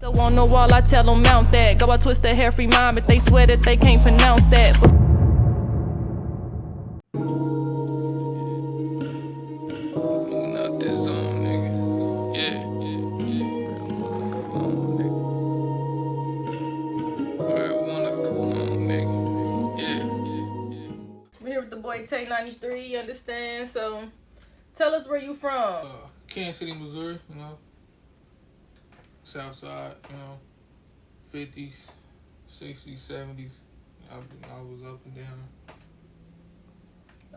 So on the wall, I tell them mount that. Go out TwistedHair FreeMind, but they swear that they can't pronounce that. Out this zone, nigga. Yeah. Marijuana, come on, nigga. Yeah. We're here with the boy TAE93, you understand? So tell us where you from. Kansas City, Missouri, you know. South side, you know. 50s, 60s, 70s. I was up and down.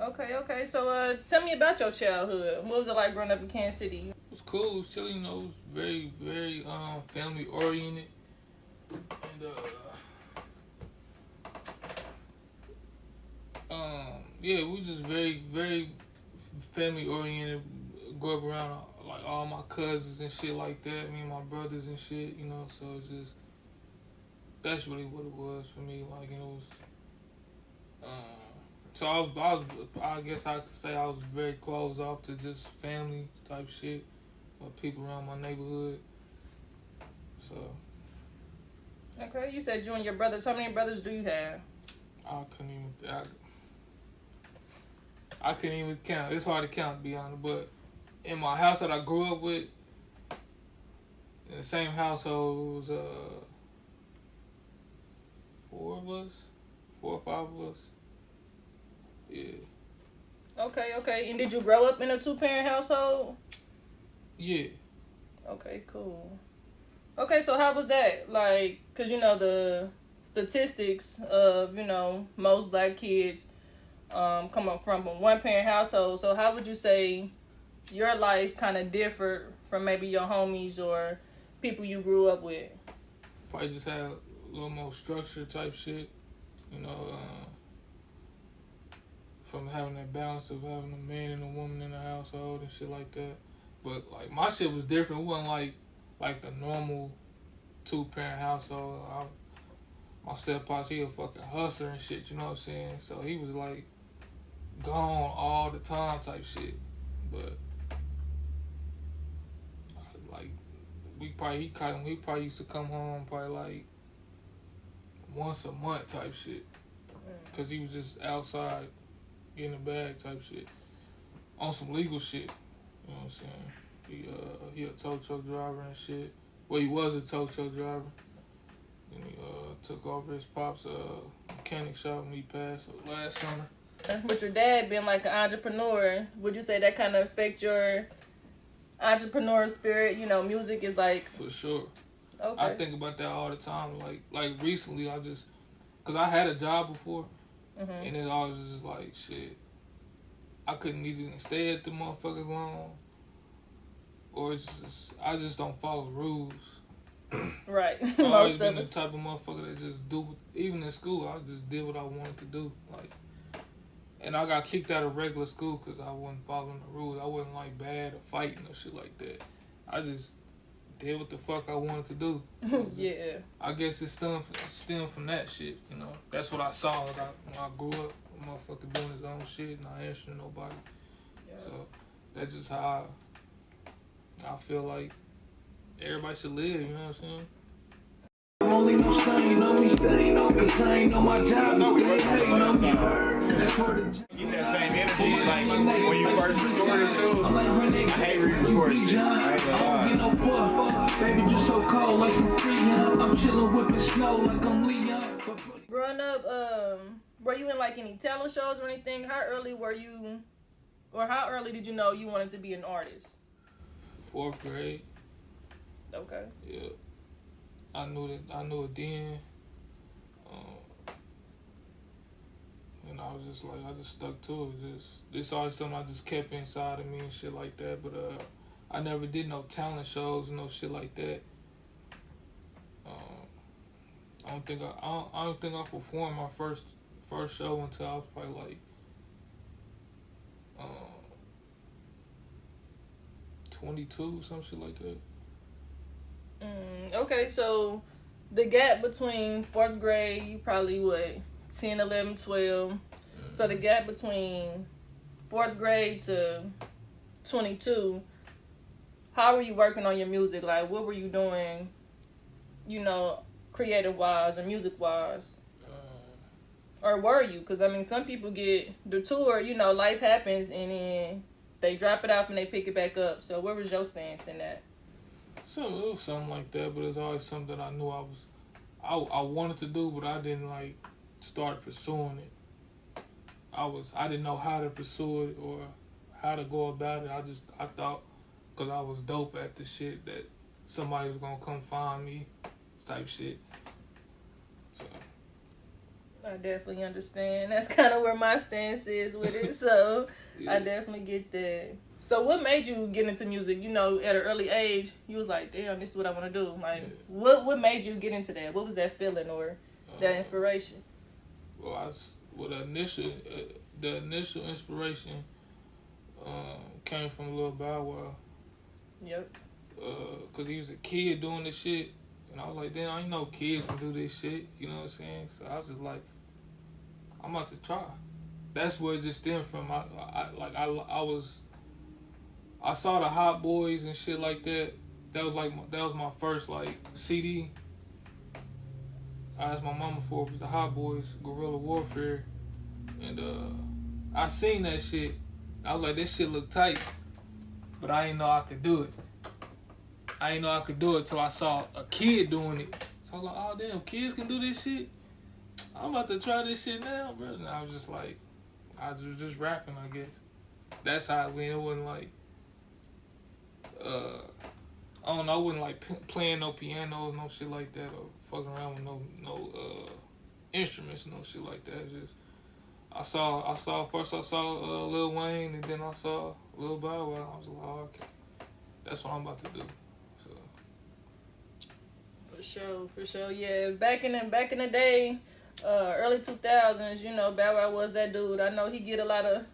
Okay. So tell me about your childhood. What was it like growing up in Kansas City? It was cool. It was chilly, you know. It was very, very family oriented. And yeah, we just very, very family oriented. Grew up around like all my cousins and shit like that. Me and my brothers and shit, you know. So it's just that's really what it was for me. Like, and it was. So I guess I could say I was very closed off to just family type shit, people around my neighborhood. So. Okay, you said you and your brothers. How many brothers do you have? I couldn't even count. It's hard to count, to be honest. But in my house that I grew up with, in the same household, it was 4 or 5 of us. Yeah. Okay. And did you grow up in a 2-parent household? Yeah. Okay, cool. Okay, so how was that? Like, because, you know, the statistics of, you know, most black kids come up from a 1-parent household. So how would you say your life kind of differed from maybe your homies or people you grew up with? Probably just had a little more structure type shit, you know, from having that balance of having a man and a woman in the household and shit like that. But, like, my shit was different. It wasn't like the normal 2-parent household. My step-pops, he a fucking hustler and shit, you know what I'm saying? So he was, like, gone all the time type shit. But, like, he probably used to come home probably, like, once a month type shit. Because he was just outside getting a bag type shit. On some legal shit, you know what I'm saying? He a tow truck driver and shit. Well, he was a tow truck driver. Then he took over his pop's mechanic shop when he passed last summer. With your dad being like an entrepreneur, would you say that kind of affect your entrepreneur spirit? You know, music is like... For sure. Okay. I think about that all the time. Like recently, because I had a job before, and it always was just like, shit, I couldn't either stay at the motherfuckers long, or I just don't follow rules. Right. I've always been the type of motherfucker that just do, even in school, I just did what I wanted to do. Like, and I got kicked out of regular school because I wasn't following the rules. I wasn't like bad or fighting or shit like that. I just did what the fuck I wanted to do. So yeah. I guess it stemmed from that shit, you know. That's what I saw when I grew up. A motherfucker doing his own shit, not answering nobody. Yeah. So that's just how I feel like everybody should live, you know what I'm saying? Only no stain on me, cause I ain't on my job, no they hating on me. That's part of the Get that same energy like when you first recorded too. I hate re-recording shit. I ain't gonna lie. You know fuck, baby just so cold like some Freon. I'm chillin' whipping snow like I'm Leon. Growing up, were you in like any talent shows or anything? How early did you know you wanted to be an artist? 4th grade. Okay. Yeah. I knew it then. And I was just like, I just stuck to it. It's always something I just kept inside of me and shit like that. But I never did no talent shows, no shit like that. I don't think I performed my first show until I was probably like 22, some shit like that. Okay, so the gap between 4th grade, you probably what, 10, 11, 12. So the gap between 4th grade to 22, how were you working on your music? Like, what were you doing you know, creative wise or music wise? Or were you? Because, I mean, some people get the tour, you know, life happens and then they drop it off and they pick it back up. So where was your stance in that? So it was something like that, but it's always something that I knew I wanted to do, but I didn't like start pursuing it. I didn't know how to pursue it or how to go about it. I thought because I was dope at the shit that somebody was gonna come find me, type shit. So I definitely understand. That's kind of where my stance is with it. So yeah. I definitely get that. So what made you get into music? You know, at an early age, you was like, damn, this is what I want to do. Like, what made you get into that? What was that feeling or that inspiration? Well, the initial inspiration came from Lil Bow Wow. Yep. Cause he was a kid doing this shit, and I was like, damn, I didn't know kids can do this shit. You know what I'm saying? So I was just like, I'm about to try. That's where it just stemmed from. I saw the Hot Boys and shit like that. That was my first like CD. I asked my mama for it. It was the Hot Boys, Guerrilla Warfare, and I seen that shit. I was like, this shit look tight, but I didn't know I could do it. I didn't know I could do it till I saw a kid doing it. So I was like, oh damn, kids can do this shit. I'm about to try this shit now, bro. And I was just like, I was just rapping, I guess. That's how it went. It wasn't like, I don't know, I wasn't like playing no piano, no shit like that, or fucking around with no instruments, no shit like that. It's just first I saw Lil Wayne, and then I saw Lil Bow Wow. I was like, oh, okay, that's what I'm about to do. So For sure, yeah. Back in the day, early 2000s, you know, Bow Wow was that dude. I know he get a lot of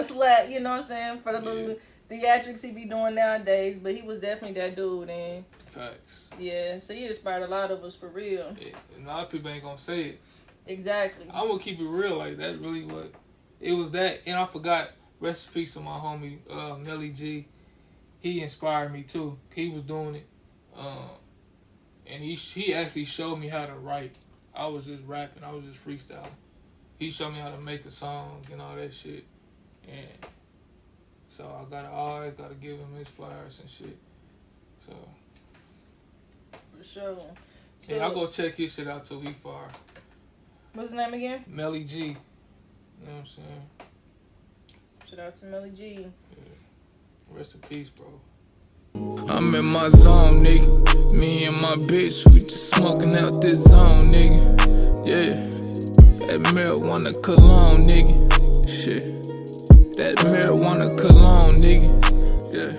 slack, you know what I'm saying, for the little theatrics he be doing nowadays, but he was definitely that dude. And facts. Yeah, so he inspired a lot of us for real. Yeah, a lot of people ain't gonna say it. Exactly. I'm gonna keep it real, like that's really what it was. That, and I forgot, rest in peace to my homie Melly G. He inspired me too. He was doing it, and he actually showed me how to write. I was just rapping, I was just freestyling. He showed me how to make a song and all that shit, and so I always gotta give him his flowers and shit. So for sure. So, and I'll go check his shit out too. He fire. What's his name again? Melly G. You know what I'm saying? Shout out to Melly G. Yeah. Rest in peace, bro. I'm in my zone, nigga. Me and my bitch, we just smoking out this zone, nigga. Yeah. That marijuana cologne, nigga. Shit. That marijuana cologne, nigga. Yeah.